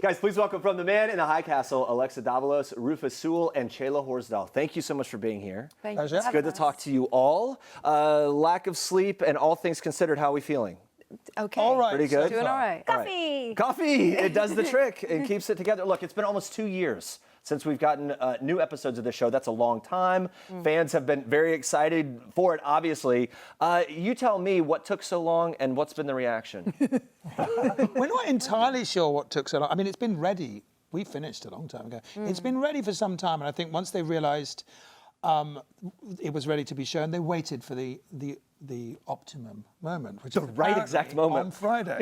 Guys, please welcome from the man in the high castle, Alexa Davalos, Rufus, Sewell, and Chelah Horsdal. Thank you so much for being here. Thank you. It's good to talk to you all. Lack of sleep and all things considered, how are we feeling? Okay. All right. Pretty good? Doing all right. Coffee. Coffee, it does the trick. It keeps it together. Look, it's been almost 2 years since we've gotten new episodes of this show. That's a long time. Fans have been very excited for it, obviously. You tell me what took so long and what's been the reaction. We're not entirely sure what took so long. I mean, it's been ready. We finished a long time ago. It's been ready for some time, and I think once they realised it was ready to be shown, they waited for the optimum moment, which The is right exact moment. on Friday.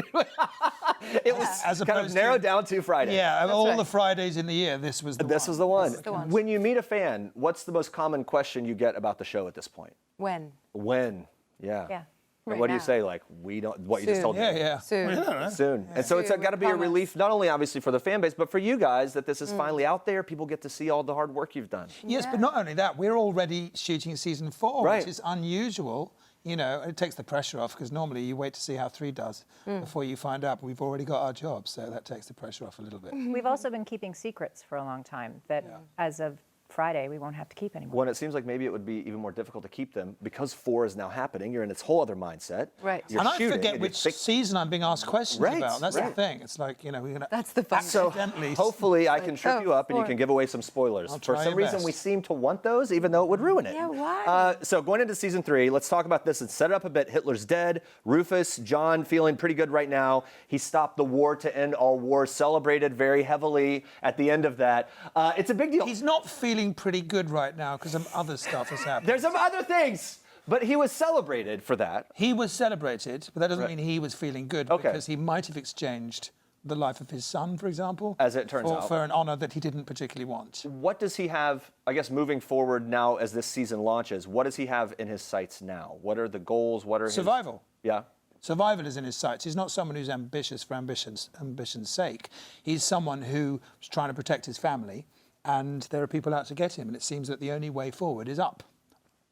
It was As kind of opposed narrowed to- down to Friday. Yeah, of all right. the Fridays in the year, this was the one. This was the one. This is the one. When you meet a fan, what's the most common question you get about the show at this point? When? When? Yeah. Yeah. And Right what do you now. say? Like, we don't, what you just Soon. told me? Yeah. Soon. We don't know. Soon. And so it's Soon, got to be a promise. relief, not only obviously for the fan base, but for you guys that this is finally out there. People get to see all the hard work you've done. Yes, but not only that, we're already shooting season 4, Right. which is unusual. You know, it takes the pressure off because normally you wait to see how 3 does before you find out. But we've already got our job, so that takes the pressure off a little bit. We've also been keeping secrets for a long time that as of Friday, we won't have to keep anymore. When it seems like maybe it would be even more difficult to keep them because 4 is now happening. You're in this whole other mindset. Right. You're And I shooting forget and which you're season I'm being asked questions Right, about. That's right. the thing. It's like, you know, we're going to That's the fun. So accidentally. hopefully I can trip oh, you up and you 4. can give away some spoilers. I'll For try some your reason best. we seem to want those even though it would ruin it. Yeah, why? So going into season 3, let's talk about this and set it up a bit. Hitler's dead. Rufus, John feeling pretty good right now. He stopped the war to end all wars, celebrated very heavily at the end of that. It's a big deal. He's not feeling pretty good right now because some other stuff has happened. There's some other things, but he was celebrated for that. He was celebrated, but that doesn't Right. mean he was feeling good Okay. because he might have exchanged the life of his son, for example, As it turns out. for an honour that he didn't particularly want. What does he have, I guess, moving forward now as this season launches? What does he have in his sights now? What are the goals? What are Survival. Yeah. Survival is in his sights. He's not someone who's ambitious for ambition's sake. He's someone who's trying to protect his family, and there are people out to get him, and it seems that the only way forward is up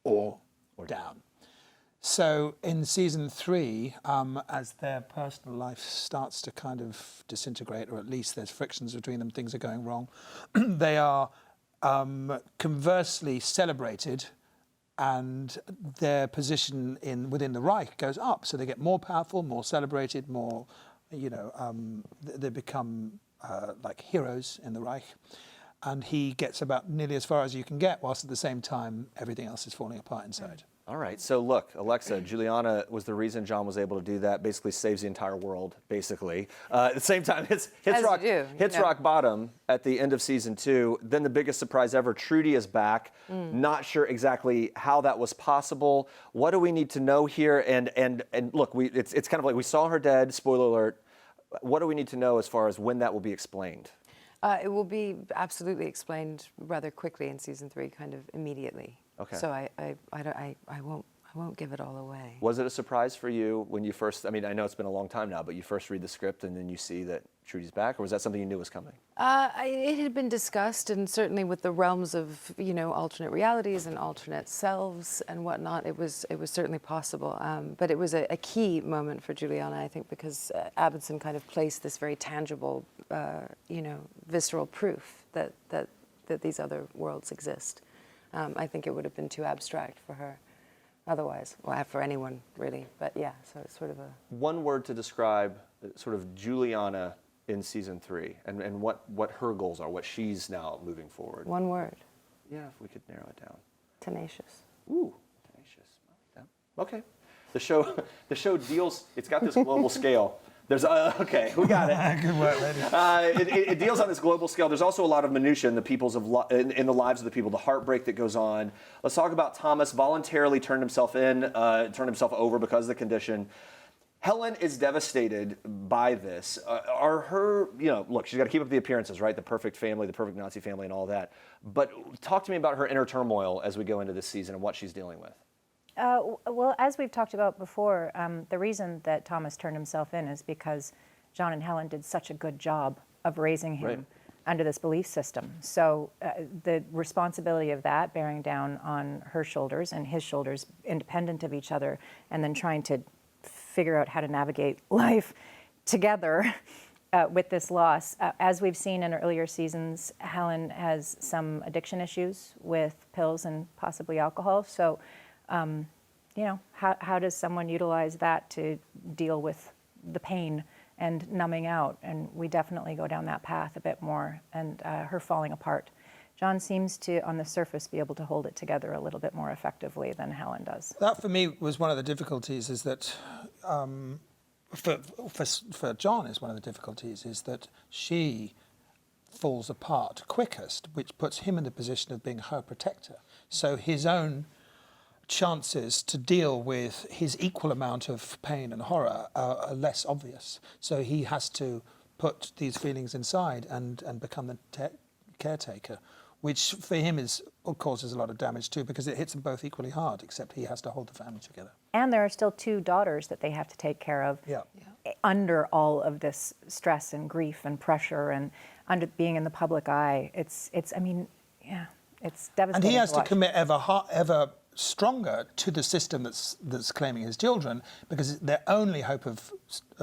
or down. So in season 3, as their personal life starts to kind of disintegrate, or at least there's frictions between them, things are going wrong, they are conversely celebrated, and their position within the Reich goes up. So they get more powerful, more celebrated, more, you know, they become like heroes in the Reich. And he gets about nearly as far as you can get, whilst at the same time, everything else is falling apart inside. All right. So look, Alexa, Juliana was the reason John was able to do that. Basically saves the entire world, basically. At the same time, hits rock bottom at the end of season 2. Then the biggest surprise ever, Trudy is back. Not sure exactly how that was possible. What do we need to know here? And look, it's kind of like we saw her dead, spoiler alert. What do we need to know as far as when that will be explained? It will be absolutely explained rather quickly in season 3, kind of immediately. Okay. So I won't give it all away. Was it a surprise for you when you first, I mean, I know it's been a long time now, but you first read the script and then you see that Trudy's back, or was that something you knew was coming? It had been discussed, and certainly with the realms of, you know, alternate realities and alternate selves and whatnot, it was certainly possible. But it was a key moment for Juliana, I think, because Abinson kind of placed this very tangible, you know, visceral proof that these other worlds exist. I think it would have been too abstract for her otherwise, well, for anyone really. But yeah, so it's sort of a... One word to describe sort of Juliana in season 3 and what her goals are, what she's now moving forward. One word. Yeah, if we could narrow it down. Tenacious. Ooh, tenacious. I like that. Okay. The show deals, it's got this global scale. There's okay, we got it. Good work, lady. It deals on this global scale. There's also a lot of minutia in the lives of the people, the heartbreak that goes on. Let's talk about Thomas. Voluntarily turned himself over because of the condition. Helen is devastated by this. Look, she's got to keep up the appearances, right? The perfect family, the perfect Nazi family, and all that. But talk to me about her inner turmoil as we go into this season and what she's dealing with. Well, as we've talked about before, the reason that Thomas turned himself in is because John and Helen did such a good job of raising him under this belief system. So the responsibility of that bearing down on her shoulders and his shoulders, independent of each other, and then trying to figure out how to navigate life together with this loss. As we've seen in earlier seasons, Helen has some addiction issues with pills and possibly alcohol. So, how does someone utilize that to deal with the pain and numbing out? And we definitely go down that path a bit more, and her falling apart. John seems to, on the surface, be able to hold it together a little bit more effectively than Helen does. That, for me, was one of the difficulties, is that for John is one of the difficulties is that she falls apart quickest, which puts him in the position of being her protector. So his own chances to deal with his equal amount of pain and horror are less obvious. So he has to put these feelings inside and become the caretaker, which for him causes a lot of damage too, because it hits them both equally hard, except he has to hold the family together. And there are still 2 daughters that they have to take care of under all of this stress and grief and pressure and under being in the public eye. It's devastating. And he has to watch. commit ever stronger to the system that's claiming his children, because their only hope of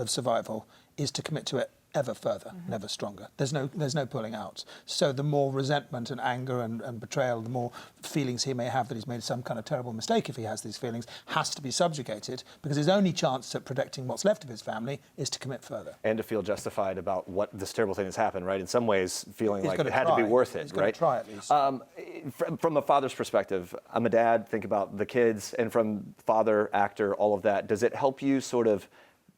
survival is to commit to it ever further, never stronger. There's no pulling out. So the more resentment and anger and betrayal, the more feelings he may have that he's made some kind of terrible mistake, if he has these feelings, has to be subjugated, because his only chance at protecting what's left of his family is to commit further. And to feel justified about what this terrible thing has happened, right? In some ways, feeling He's like got it to had try. to be worth it, He's got right? to try at least. From a father's perspective, I'm a dad, think about the kids, and from father, actor, all of that, does it help you sort of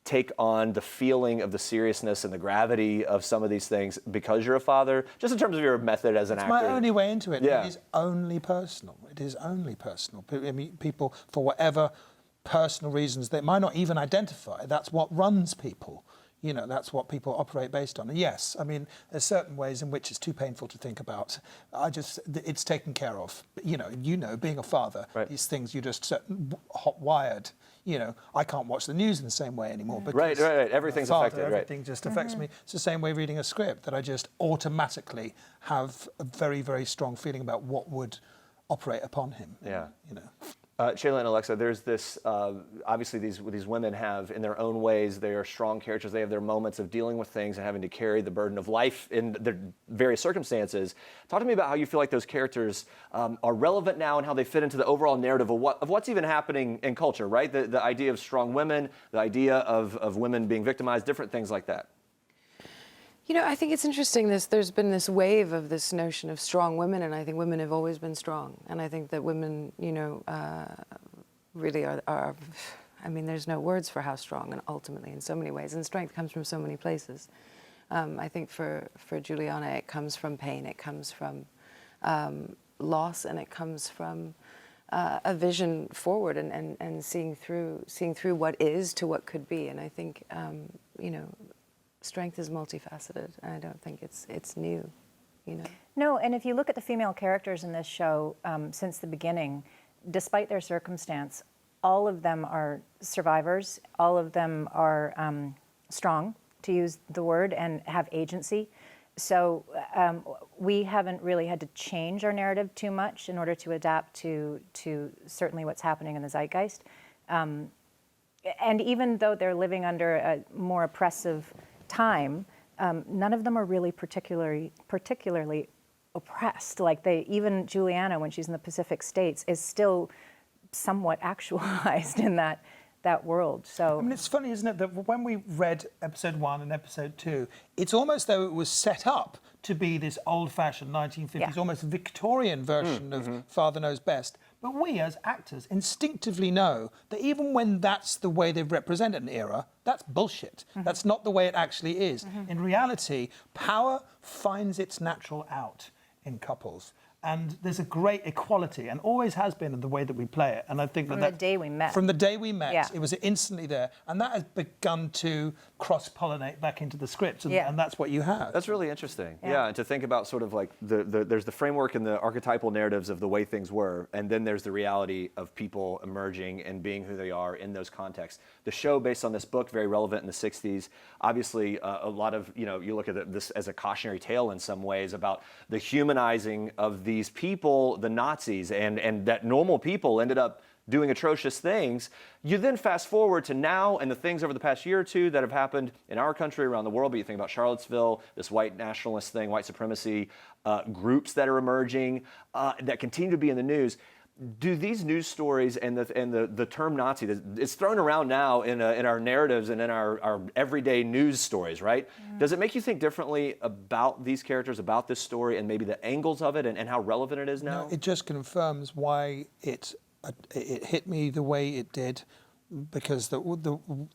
take on the feeling of the seriousness and the gravity of some of these things because you're a father, just in terms of your method as an actor? It's my only way into it. Yeah. It is only personal. It is only personal. I mean, people, for whatever personal reasons they might not even identify, that's what runs people. You know, that's what people operate based on. And yes, I mean, there's certain ways in which it's too painful to think about. It's taken care of. You know, being a father, right. These things you're just hot wired. You know, I can't watch the news in the same way anymore. Because Right. Everything's father, affected, right. Everything just affects me. It's the same way reading a script, that I just automatically have a very, very strong feeling about what would operate upon him. Yeah. You know. Chelah and Alexa, there's this, obviously these women have, in their own ways, they are strong characters. They have their moments of dealing with things and having to carry the burden of life in their various circumstances. Talk to me about how you feel like those characters are relevant now and how they fit into the overall narrative of what's even happening in culture, right? The idea of strong women, the idea of women being victimized, different things like that. You know, I think it's interesting. There's been this wave of this notion of strong women, and I think women have always been strong. And I think that women, really are. I mean, there's no words for how strong, and ultimately, in so many ways. And strength comes from so many places. I think for Juliana, it comes from pain. It comes from loss, and it comes from a vision forward and seeing through what is to what could be. And I think, strength is multifaceted, and I don't think it's new, No, and if you look at the female characters in this show, since the beginning, despite their circumstance, all of them are survivors. All of them are strong, to use the word, and have agency. So we haven't really had to change our narrative too much in order to adapt to certainly what's happening in the zeitgeist. And even though they're living under a more oppressive time, none of them are really particularly oppressed. Like even Juliana, when she's in the Pacific States, is still somewhat actualized in that world. So I mean, it's funny, isn't it, that when we read episode 1 and episode 2, it's almost though it was set up to be this old-fashioned 1950s, almost Victorian version of Father Knows Best. But we, as actors, instinctively know that even when that's the way they've represented an era, that's bullshit. That's not the way it actually is. In reality, power finds its natural out in couples. And there's a great equality, and always has been, in the way that we play it. And I think from the day we met. From the day we met, it was instantly there. And that has begun to cross-pollinate back into the script, and that's what you have. That's really interesting. Yeah, and to think about sort of like there's the framework and the archetypal narratives of the way things were, and then there's the reality of people emerging and being who they are in those contexts. The show, based on this book, very relevant in the 60s. Obviously, a lot of, you look at this as a cautionary tale in some ways about the humanizing of these people, the Nazis, and that normal people ended up doing atrocious things. You then fast forward to now and the things over the past year or two that have happened in our country, around the world, but you think about Charlottesville, this white nationalist thing, white supremacy, groups that are emerging, that continue to be in the news. Do these news stories and the term Nazi, it's thrown around now in our narratives and in our everyday news stories, right? Does it make you think differently about these characters, about this story, and maybe the angles of it and how relevant it is now? No, it just confirms why it hit me the way it did, because the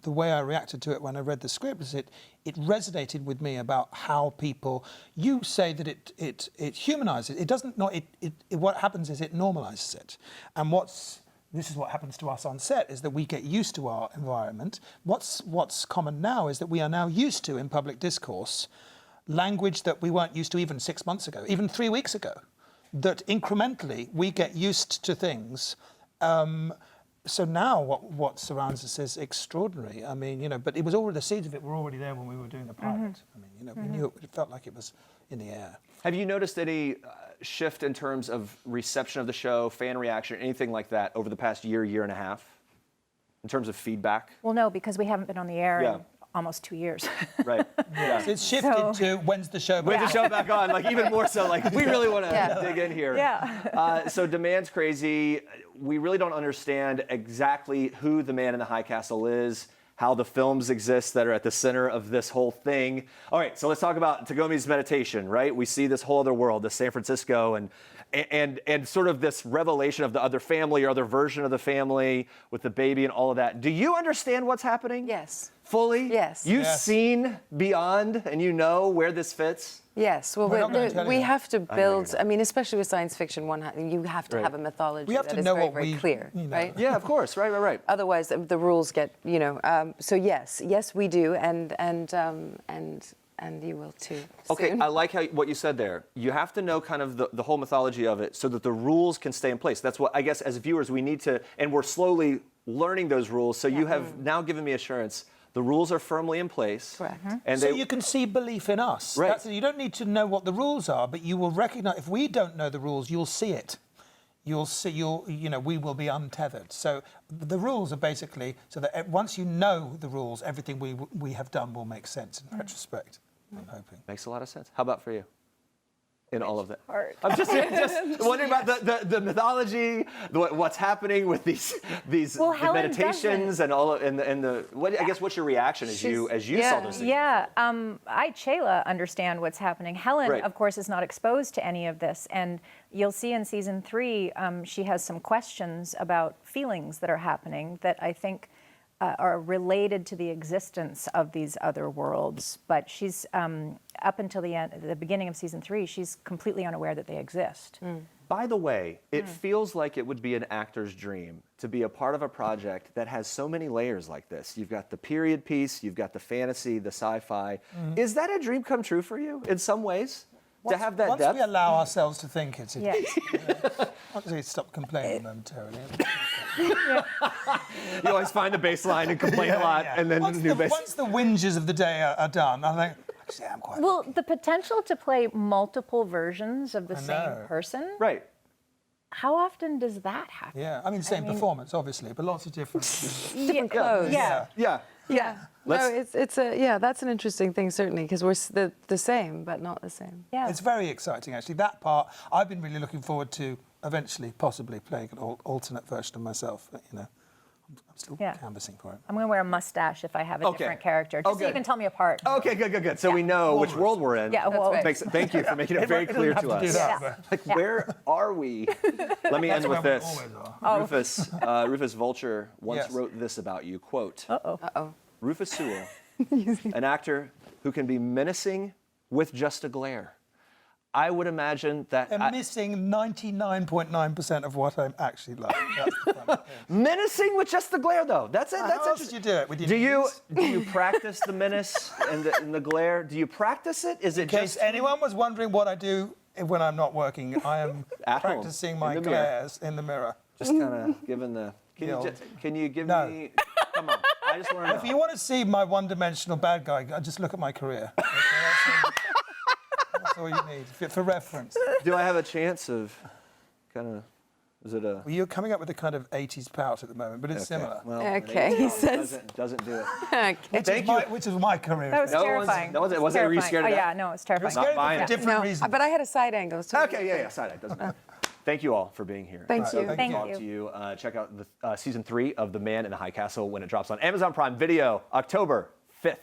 way I reacted to it when I read the script is it resonated with me about how people. You say that it humanizes. It doesn't. Not it. What happens is it normalizes it, and this is what happens to us on set, is that we get used to our environment. What's common now is that we are now used to, in public discourse, language that we weren't used to even 6 months ago, even 3 weeks ago. That incrementally we get used to things. So now what surrounds us is extraordinary. I mean, but it was already, the seeds of it were already there when we were doing the pilot. I mean, we knew it felt like it was in the air. Have you noticed any shift in terms of reception of the show, fan reaction, anything like that over the past year and a half, in terms of feedback? Well, no, because we haven't been on the air in almost 2 years. Right. Yeah. It's shifted to when's the show back on? When's the show back on? Like even more so, like we really want to dig in here. Yeah. So demand's crazy. We really don't understand exactly who the man in the high castle is, how the films exist that are at the center of this whole thing. All right, so let's talk about Tagomi's meditation, right? We see this whole other world, this San Francisco, and sort of this revelation of the other family or other version of the family with the baby and all of that. Do you understand what's happening? Yes. Fully? Yes. You've seen beyond and you know where this fits? Yes, well, we have to build, I mean, especially with science fiction, you have to have a mythology that is very clear, right? Yeah, of course, right. Otherwise, the rules get, so yes, we do, and you will too. Okay, soon. I like what you said there. You have to know kind of the whole mythology of it so that the rules can stay in place. That's what I guess as viewers we need to, and we're slowly learning those rules. So you have now given me assurance. The rules are firmly in place. Correct. And so you can see belief in us. Right. You don't need to know what the rules are, but you will recognize, if we don't know the rules, you'll see it. We will be untethered. So the rules are basically so that once you know the rules, everything we have done will make sense in retrospect, I'm hoping. Makes a lot of sense. How about for you? In all of that. I'm just wondering about the mythology, what's happening with these the meditations and all and the what I guess what's your reaction as you saw those things? Yeah, I Chelah understand what's happening. Helen, of course, is not exposed to any of this, and you'll see in season 3 she has some questions about feelings that are happening that I think are related to the existence of these other worlds, but she's up until the beginning of season 3, she's completely unaware that they exist. By the way, it feels like it would be an actor's dream to be a part of a project that has so many layers like this. You've got the period piece, you've got the fantasy, the sci-fi. Is that a dream come true for you in some ways? To have that once depth? we allow ourselves to think it. Yes. Once we stop complaining momentarily. You always find the baseline and complain a lot, and then once new baseline. Once the whinges of the day are done, I think, actually, I'm quite. Well, the potential to play multiple versions of the same person. Right. How often does that happen? Yeah, I mean, same performance, obviously, but lots of different. Different clothes. Yeah. Yeah. No, that's an interesting thing, certainly, because we're the same, but not the same. Yeah. It's very exciting, actually. That part, I've been really looking forward to eventually, possibly playing an alternate version of myself. But, I'm still canvassing for it. I'm going to wear a mustache if I have a different character, just so you can tell me apart. Okay, good. So we know which world we're in. Yeah, well, Thank you for making it very clear to us. Where are we? Let me end with this. Rufus Vulture once wrote this about you, quote, Rufus Sewell, an actor who can be menacing with just a glare. I would imagine that... They're missing 99.9% of what I'm actually like. That's the funny thing. Menacing with just the glare, though. That's it. How else did you do it? With your do you practice the menace and the glare? Do you practice it? Is it In case just... anyone was wondering what I do when I'm not working, I am At home, practicing my glares in the mirror. Just kind of giving the... Can you give me... Come on. I just want to know. If you want to see my one-dimensional bad guy, just look at my career. Okay, that's all you need for reference. Do I have a chance of kind of Is it a? Well, you're coming up with a kind of 80s pout at the moment, but it's similar. Well, Okay, an he 80s says. doesn't do it. Okay. Thank you. Which is my career. That was terrifying. Wasn't were you scared Oh of that? yeah, no, it's terrifying. Not buying for it. different No, reasons. but I had a side angle. So Okay, yeah, side eye doesn't matter. Thank you all for being here. Thank you. Thank Thank Talk you. to you. Check out the season 3 of The Man in the High Castle when it drops on Amazon Prime Video, October 5th.